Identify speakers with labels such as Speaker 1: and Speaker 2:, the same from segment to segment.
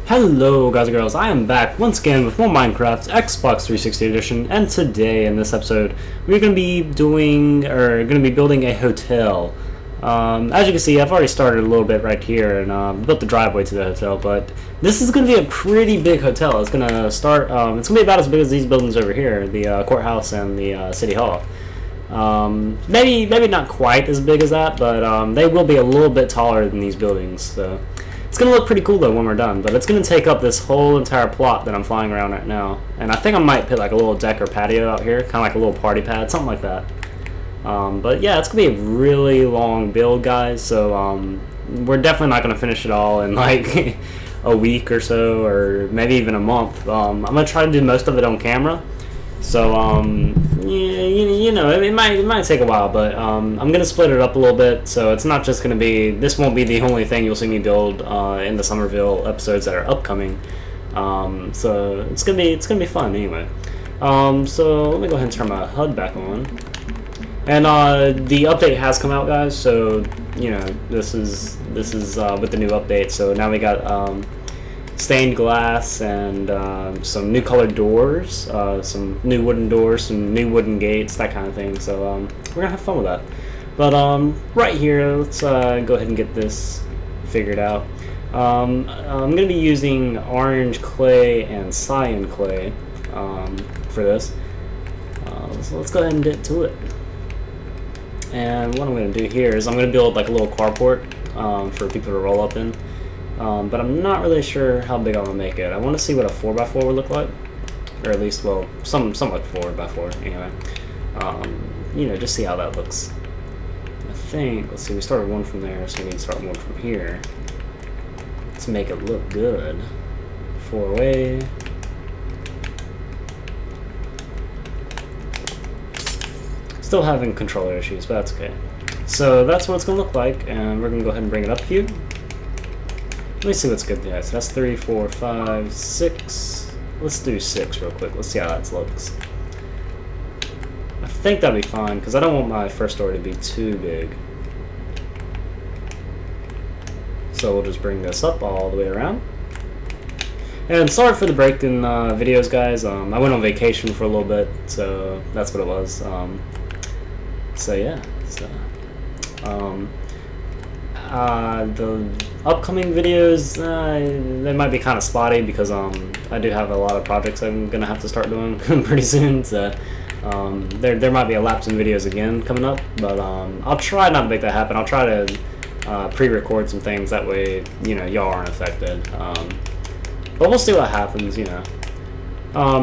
Speaker 1: Hello guys and girls, I am back once again with more Minecraft Xbox 360 edition, and today in this episode we're going to be building a hotel. As you can see, I've already started a little bit right here and built the driveway to the hotel, but this is going to be a pretty big hotel. It's going to start, it's going to be about as big as these buildings over here, the courthouse and the city hall. Maybe not quite as big as that, but they will be a little bit taller than these buildings, so it's going to look pretty cool though when we're done, but it's going to take up this whole entire plot that I'm flying around right now. And I think I might put like a little deck or patio out here, kind of like a little party pad, something like that. But yeah, it's going to be a really long build, guys, so we're definitely not going to finish it all in like a week or so, or maybe even a month. I'm going to try to do most of it on camera. So, yeah, you know, it might take a while, but I'm going to split it up a little bit, so it's not just going to be, this won't be the only thing you'll see me build in the Summerville episodes that are upcoming. So it's going to be fun anyway. So let me go ahead and turn my HUD back on. And the update has come out, guys, so, you know, this is with the new update. So now we got stained glass and some new colored doors, some new wooden doors, some new wooden gates, that kind of thing. So we're gonna have fun with that. But right here, let's go ahead and get this figured out. I'm gonna be using orange clay and cyan clay for this. So let's go ahead and get to it. And what I'm gonna do here is I'm gonna build like a little carport for people to roll up in. But I'm not really sure how big I'm going to make it. I want to see what a 4x4 would look like. Or at least, well, somewhat 4x4 anyway. You know, just see how that looks. I think, let's see, we started one from there, so we need to start one from here. Let's make it look good. 4-way. Still having controller issues, but that's okay. So that's what it's going to look like, and we're going to go ahead and bring it up here. Let me see what's good there. So that's 3, 4, 5, 6. Let's do 6 real quick. Let's see how that looks. I think that'll be fine because I don't want my first story to be too big. So we'll just bring this up all the way around. And sorry for the break in videos, guys. I went on vacation for a little bit, so that's what it was. So yeah. The upcoming videos, they might be kind of spotty because I do have a lot of projects I'm gonna have to start doing pretty soon. So there might be a lapse in videos again coming up, but I'll try not to make that happen. I'll try to pre-record some things, that way, you know, y'all aren't affected. But we'll see what happens, you know.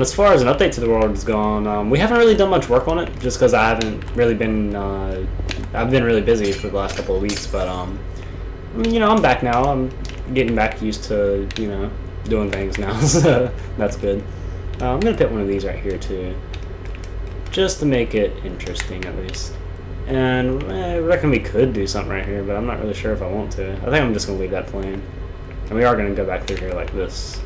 Speaker 1: As far as an update to the world is gone, we haven't really done much work on it just because I haven't really been I've been really busy for the last couple of weeks, but you know, I'm back now. I'm getting back used to, you know, doing things now, so that's good. I'm gonna put one of these right here too, just to make it interesting at least. And I reckon we could do something right here, but I'm not really sure if I want to. I think I'm just gonna leave that plain, and we are gonna go back through here like this.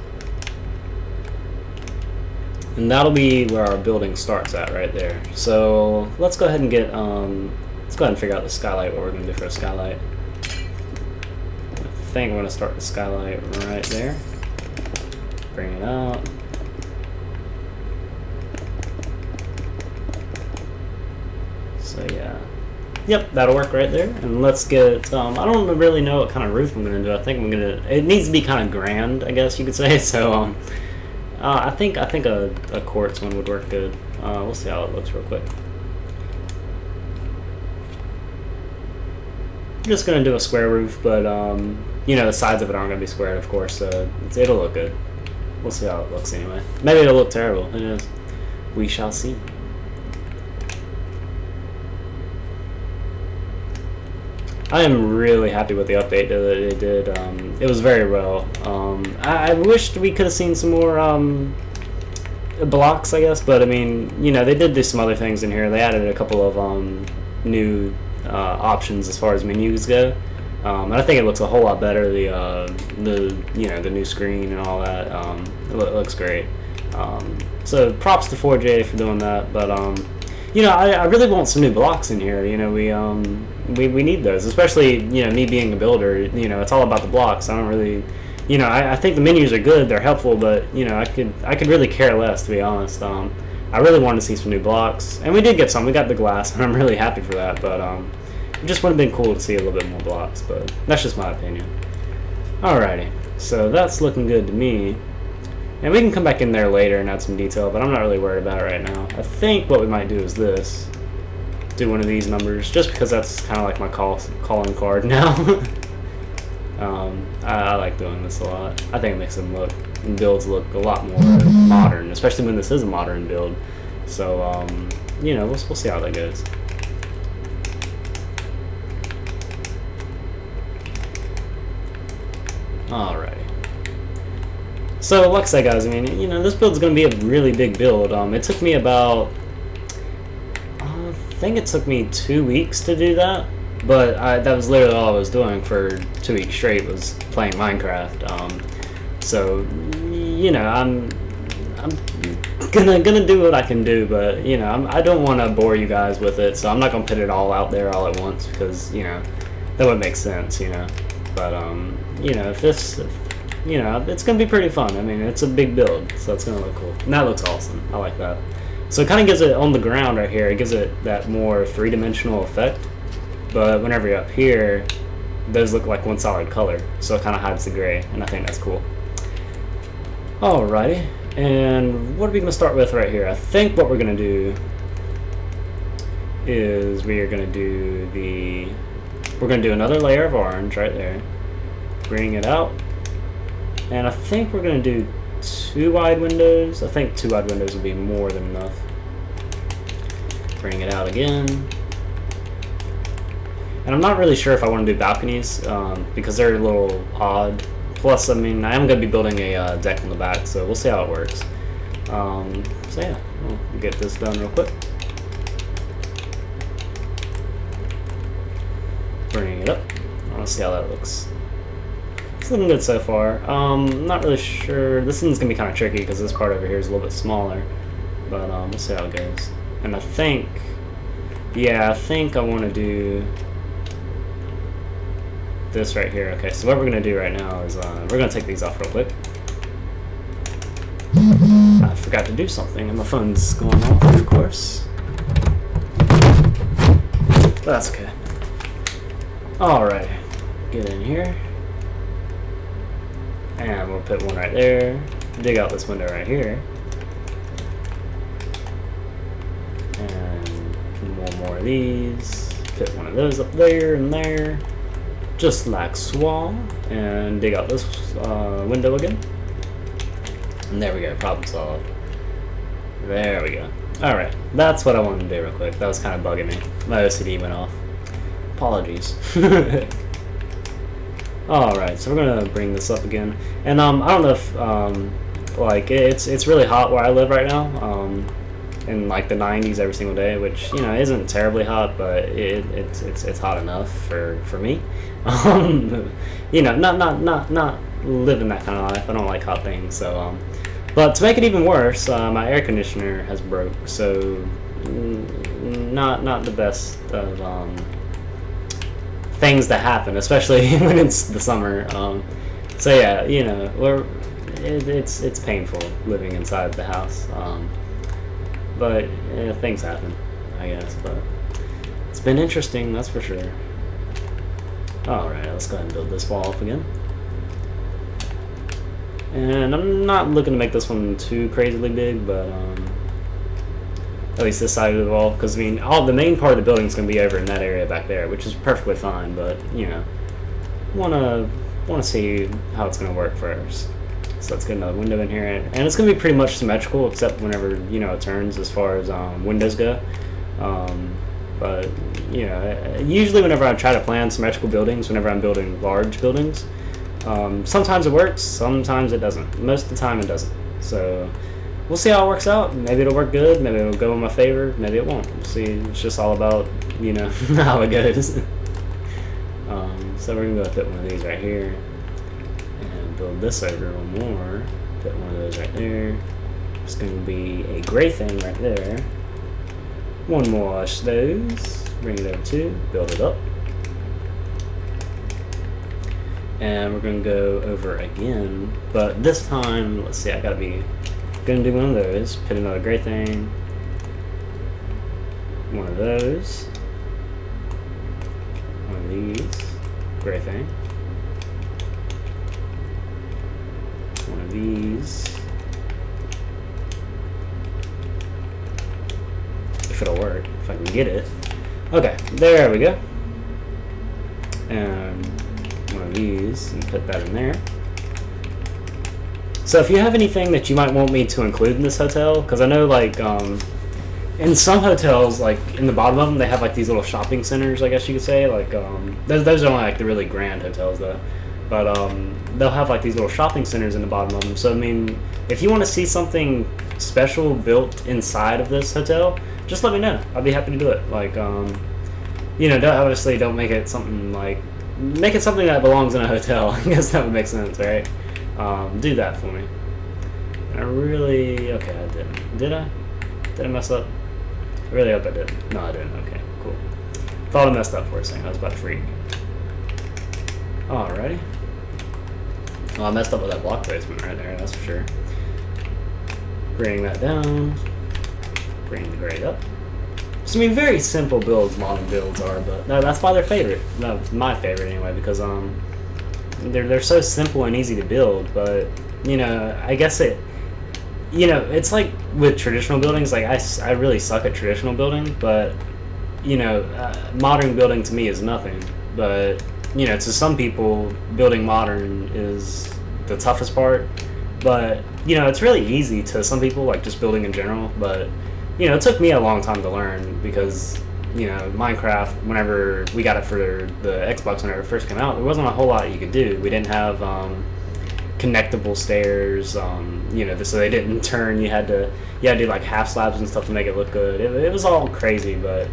Speaker 1: And that'll be where our building starts at, right there. So let's go ahead and get let's go ahead and figure out the skylight, what we're gonna do for a skylight. I think we're gonna start the skylight right there. Bring it out. So yeah. Yep, that'll work right there. And let's get I don't really know what kind of roof I'm gonna do. I think I'm gonna, it needs to be kind of grand, I guess you could say. So I think a quartz one would work good. We'll see how it looks real quick. I'm just gonna do a square roof, but you know, the sides of it aren't gonna be squared, of course, so it'll look good. We'll see how it looks anyway. Maybe it'll look terrible. Who knows? We shall see. I am really happy with the update that it did. It was very well. I wished we could have seen some more blocks, I guess, but I mean, you know, they did do some other things in here. They added a couple of new options as far as menus go, and I think it looks a whole lot better. The you know, the new screen and all that. It looks great. So props to 4J for doing that, but you know, I really want some new blocks in here. You know, we need those, especially, you know, me being a builder. You know, it's all about the blocks. I don't really you know, I think the menus are good, they're helpful, but you know, I could really care less, to be honest. I really wanted to see some new blocks, and we did get some. We got the glass, and I'm really happy for that. But it just would have been cool to see a little bit more blocks. But that's just my opinion. Alrighty, so that's looking good to me. And we can come back in there later and add some detail, but I'm not really worried about it right now. I think what we might do is this. Do one of these numbers, just because that's kind of like my calling card now. I like doing this a lot. I think it makes them look, builds look a lot more modern, especially when this is a modern build. So, you know, we'll see how that goes. Alrighty. So, like I said, guys, I mean, you know, this build's going to be a really big build. It took me about, I think it took me 2 weeks to do that, but that was literally all I was doing for 2 weeks straight, was playing Minecraft. So, you know, I'm gonna do what I can do, but you know, I don't want to bore you guys with it, so I'm not gonna put it all out there all at once, because you know, that would make sense, you know. But you know, you know, it's gonna be pretty fun. I mean, it's a big build, so it's gonna look cool, and that looks awesome. I like that. So it kind of gives it on the ground right here. It gives it that more three-dimensional effect. But whenever you're up here, those look like one solid color, so it kind of hides the gray, and I think that's cool. Alrighty, and what are we gonna start with right here? I think what we're gonna do is we're gonna do another layer of orange right there. Bring it out. And I think we're going to do 2 wide windows. I think 2 wide windows would be more than enough. Bring it out again. And I'm not really sure if I want to do balconies, because they're a little odd. Plus, I mean, I am going to be building a deck on the back, so we'll see how it works. So yeah, we'll get this done real quick. Bring it up. I want to see how that looks. It's looking good so far. Not really sure. This one's gonna be kind of tricky because this part over here is a little bit smaller, but we'll see how it goes. And I think, yeah, I think I want to do this right here. Okay, so what we're gonna do right now is we're gonna take these off real quick. I forgot to do something, and my phone's going off, of course. But that's okay. All right, get in here. And we'll put one right there. Dig out this window right here. And one more of these. Put one of those up there and there. Just like so. And dig out this window again. And there we go, problem solved. There we go. Alright, that's what I wanted to do real quick. That was kind of bugging me. My OCD went off. Apologies. Alright, so we're gonna bring this up again, and I don't know if like it's really hot where I live right now, in like the 90s every single day, which you know isn't terribly hot, but it's hot enough for me. You know, not living that kind of life. I don't like hot things, so but to make it even worse, my air conditioner has broke, so not the best of things that happen, especially when it's the summer. So yeah, you know, it's painful living inside the house, but things happen, I guess. But it's been interesting, that's for sure. All right, let's go ahead and build this wall up again. And I'm not looking to make this one too crazily big, but at least this side of the wall, because I mean, the main part of the building is going to be over in that area back there, which is perfectly fine. But you know, want to see how it's going to work first. So let's get another window in here, and it's going to be pretty much symmetrical, except whenever you know it turns as far as windows go. But you know, usually whenever I try to plan symmetrical buildings, whenever I'm building large buildings, sometimes it works, sometimes it doesn't. Most of the time it doesn't. So we'll see how it works out. Maybe it'll work good, maybe it'll go in my favor, maybe it won't. We'll see. It's just all about, you know, how it goes. So we're going to go put one of these right here and build this over one more. Put one of those right there. It's going to be a gray thing right there. One more of those. Bring it over to, build it up. And we're gonna go over again, but this time, let's see, gonna do one of those, put another gray thing, one of those, one of these, gray thing, one of these, if it'll work, if I can get it. Okay, there we go. And one of these, and put that in there. So if you have anything that you might want me to include in this hotel, because I know like in some hotels, like in the bottom of them, they have like these little shopping centers, I guess you could say. Like those are only like the really grand hotels though, but they'll have like these little shopping centers in the bottom of them. So I mean, if you want to see something special built inside of this hotel, just let me know. I'll be happy to do it. Like you know, obviously don't make it something like. Make it something that belongs in a hotel. I guess that would make sense, right? Do that for me. I really... Okay, I didn't. Did I? Did I mess up? I really hope I didn't. No, I didn't. Okay, cool. Thought I messed up for a second. I was about to freak. Alrighty. Well, I messed up with that block placement right there, that's for sure. Bring that down. Bring the grade up. So, I mean, very simple builds, modern builds are, but no, that's why they're favorite. No, my favorite anyway, because they're so simple and easy to build. But you know, I guess it's like with traditional buildings. Like I really suck at traditional building, but you know, modern building to me is nothing. But you know, to some people, building modern is the toughest part. But you know, it's really easy to some people, like just building in general. But you know, it took me a long time to learn because, you know, Minecraft, whenever we got it for the Xbox whenever it first came out, there wasn't a whole lot you could do. We didn't have connectable stairs, you know, so they didn't turn. You had to do like half slabs and stuff to make it look good. It was all crazy, but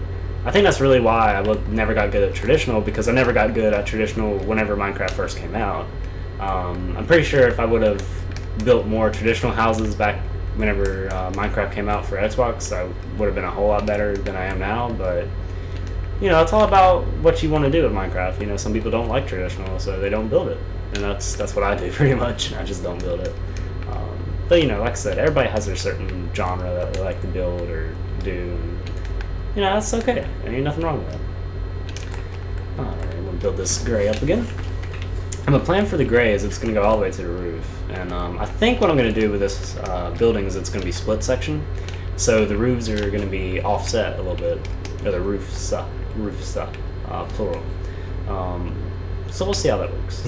Speaker 1: I think that's really why I never got good at traditional, because I never got good at traditional whenever Minecraft first came out. I'm pretty sure if I would have built more traditional houses back whenever Minecraft came out for Xbox, I would have been a whole lot better than I am now. But you know, it's all about what you want to do with Minecraft. You know, some people don't like traditional, so they don't build it, and that's what I do pretty much. I just don't build it. But you know, like I said, everybody has their certain genre that they like to build or do, and you know, that's okay. There ain't nothing wrong with that. Alright, we'll build this gray up again. And the plan for the gray is it's going to go all the way to the roof. And I think what I'm going to do with this building is it's going to be split section. So the roofs are going to be offset a little bit. Or the roofs, plural. So we'll see how that works.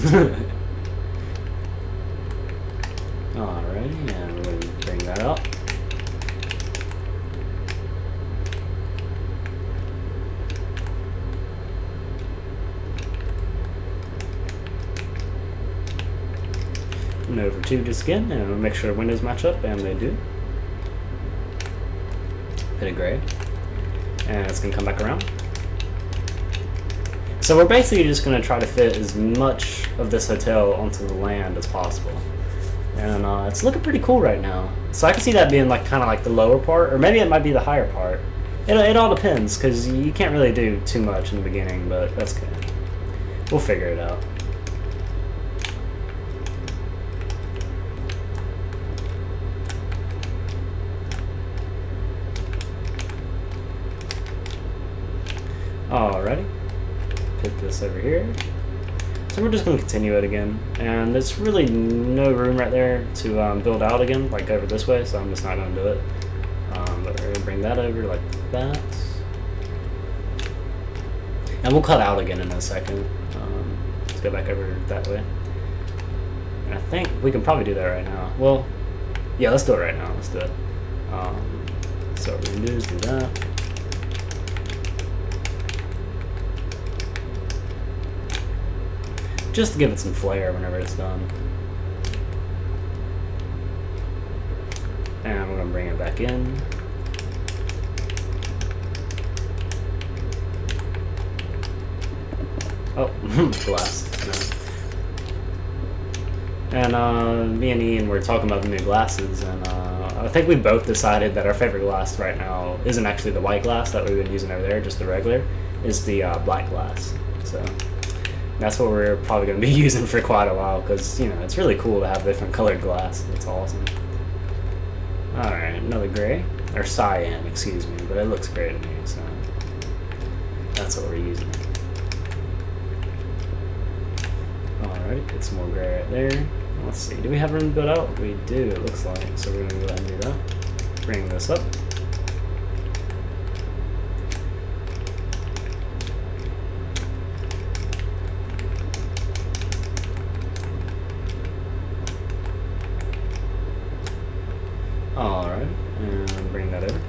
Speaker 1: Alrighty, and we're going to bring that up. And over to this again, and we'll make sure windows match up, and they do. Hit a gray, and it's going to come back around. So we're basically just going to try to fit as much of this hotel onto the land as possible. And it's looking pretty cool right now. So I can see that being like kind of like the lower part, or maybe it might be the higher part. It all depends, because you can't really do too much in the beginning, but that's good. We'll figure it out. Alrighty, put this over here. So we're just going to continue it again, and there's really no room right there to build out again, like over this way, so I'm just not going to do it. But we're going to bring that over like that. And we'll cut out again in a second. Let's go back over that way. And I think we can probably do that right now. Well, yeah, let's do it right now. Let's do it. So what we're going to do is do that. Just to give it some flair whenever it's done. And we're going to bring it back in. Oh, glass. No. And me and Ian were talking about the new glasses, and I think we both decided that our favorite glass right now isn't actually the white glass that we've been using over there, just the regular. It's the black glass. So That's what we're probably going to be using for quite a while, because, you know, it's really cool to have different colored glass. It's awesome. Alright, another gray. Or cyan, excuse me, but it looks gray to me, so that's what we're using. Alright, get some more gray right there. Let's see, do we have room to build out? We do, it looks like, so we're going to go ahead and do that. Bring this up. Alright, and bring that over.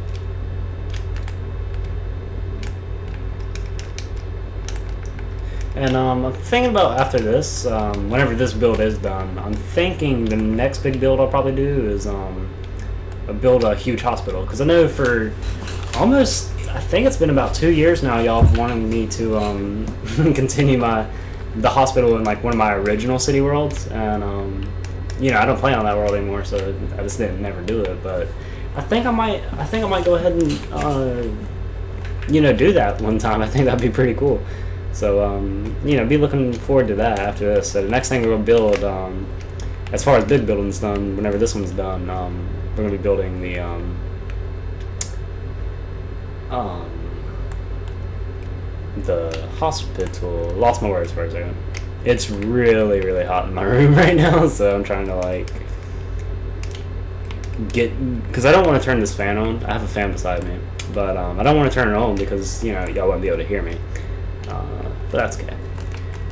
Speaker 1: And I'm thinking about after this, whenever this build is done, I'm thinking the next big build I'll probably do is build a huge hospital. Because I know for almost, I think it's been about 2 years now, y'all have wanted me to continue the hospital in like one of my original city worlds. And you know, I don't play on that world anymore, so I just didn't never do it. But I think I might go ahead and you know, do that one time. I think that'd be pretty cool. So you know, be looking forward to that after this. So the next thing we'll build, as far as big building's done, whenever this one's done, we're gonna be building the hospital. Lost my words for a second. It's really, really hot in my room right now, so I'm trying to like because I don't want to turn this fan on. I have a fan beside me, but I don't want to turn it on because, you know, y'all wouldn't be able to hear me. But that's okay.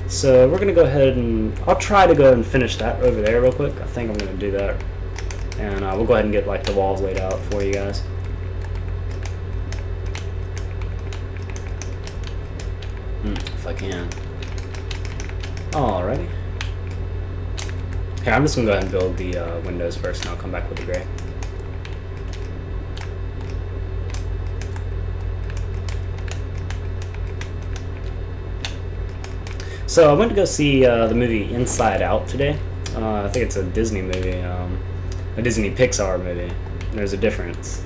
Speaker 1: So we're gonna go ahead and I'll try to go and finish that over there real quick. I think I'm gonna do that, and we'll go ahead and get like the walls laid out for you guys. If I can. Alrighty. Here, I'm just gonna go ahead and build the windows first, and I'll come back with the gray. So I went to go see the movie Inside Out today. I think it's a Disney movie, a Disney Pixar movie. There's a difference.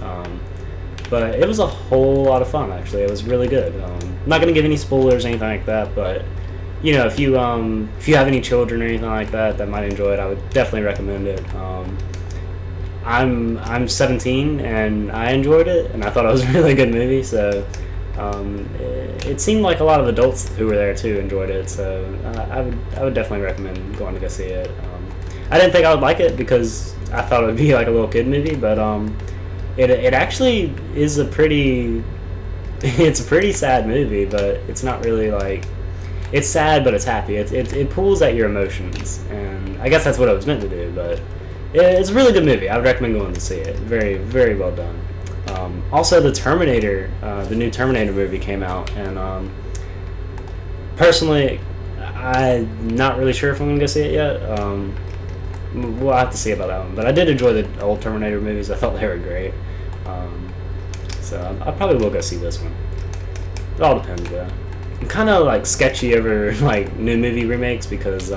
Speaker 1: But it was a whole lot of fun, actually. It was really good. I'm not going to give any spoilers or anything like that, but you know, if you have any children or anything like that that might enjoy it, I would definitely recommend it. I'm 17 and I enjoyed it, and I thought it was a really good movie. So it seemed like a lot of adults who were there too enjoyed it. So I would definitely recommend going to go see it. I didn't think I would like it because I thought it would be like a little kid movie, but it actually is it's a pretty sad movie, but it's not really like, it's sad but it's happy. It pulls at your emotions, and I guess that's what it was meant to do. But it's a really good movie. I would recommend going to see it. Very, very well done. Also, the Terminator, the new Terminator movie came out, and personally, I'm not really sure if I'm gonna go see it yet. We'll have to see about that one. But I did enjoy the old Terminator movies. I thought they were great. So I probably will go see this one. It all depends, though. I'm kind of like sketchy over like new movie remakes because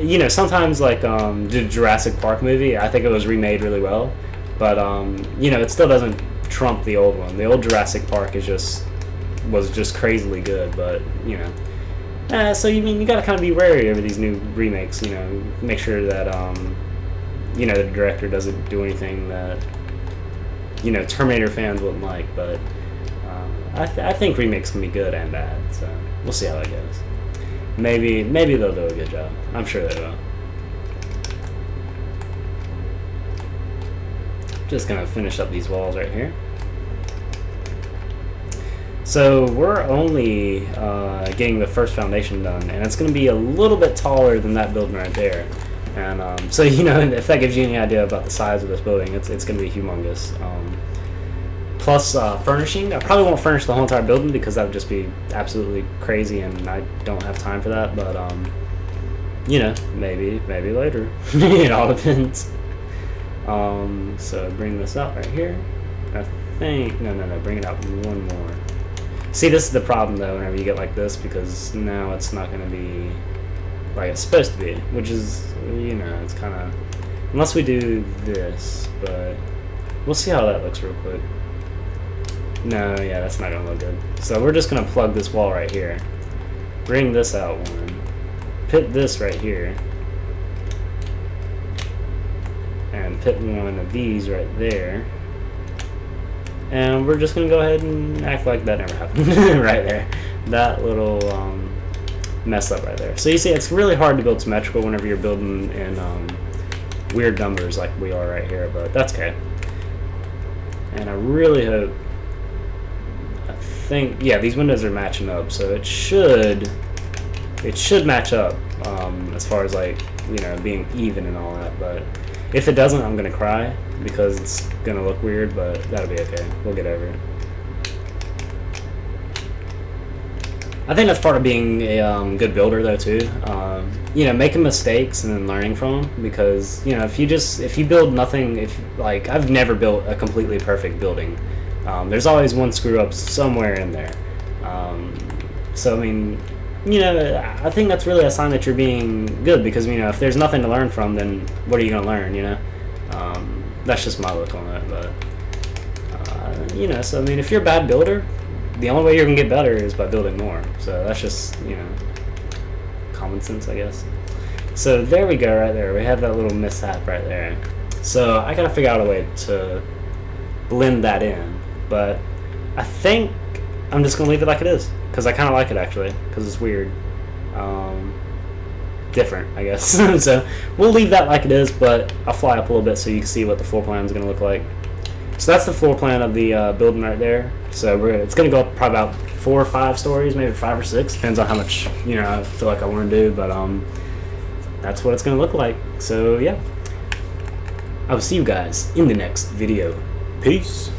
Speaker 1: you know, sometimes like the Jurassic Park movie, I think it was remade really well, but you know, it still doesn't trump the old one. The old Jurassic Park was just crazily good, but you know, so you gotta kind of be wary over these new remakes. You know, make sure that you know, the director doesn't do anything that, you know, Terminator fans wouldn't like. But I think remakes can be good and bad, so we'll see how that goes. Maybe they'll do a good job. I'm sure they will. Just gonna finish up these walls right here. So we're only getting the first foundation done, and it's gonna be a little bit taller than that building right there. And so, you know, if that gives you any idea about the size of this building, it's gonna be humongous. Plus furnishing, I probably won't furnish the whole entire building because that would just be absolutely crazy, and I don't have time for that. But you know, maybe later. It all depends. So bring this up right here. I think no, bring it out one more. See, this is the problem though. Whenever you get like this, because now it's not going to be like it's supposed to be, which is, you know, it's kind of, unless we do this, but we'll see how that looks real quick. No, yeah, that's not gonna look good. So we're just gonna plug this wall right here, bring this out one, put this right here, and put one of these right there. And we're just going to go ahead and act like that never happened. Right there. That little mess up right there. So you see, it's really hard to build symmetrical whenever you're building in weird numbers like we are right here, but that's okay. And I really hope, I think, yeah, these windows are matching up, so it should match up as far as, like, you know, being even and all that. But if it doesn't, I'm gonna cry because it's gonna look weird, but that'll be okay. We'll get over it. I think that's part of being a good builder, though, too. You know, making mistakes and then learning from them, because, you know, if you build nothing, like, I've never built a completely perfect building. There's always one screw up somewhere in there. So I mean, you know, I think that's really a sign that you're being good, because, you know, if there's nothing to learn from, then what are you gonna learn? You know, that's just my look on it. But you know, so I mean, if you're a bad builder, the only way you're gonna get better is by building more. So that's just, you know, common sense, I guess. So there we go, right there. We have that little mishap right there. So I gotta figure out a way to blend that in, but I think I'm just gonna leave it like it is, because I kind of like it, actually, because it's weird, different, I guess. So we'll leave that like it is, but I'll fly up a little bit so you can see what the floor plan is gonna look like. So that's the floor plan of the building right there. So it's gonna go up probably about 4 or 5 stories, maybe 5 or 6, depends on how much, you know, I feel like I want to do, but that's what it's gonna look like. So yeah, I will see you guys in the next video. Peace.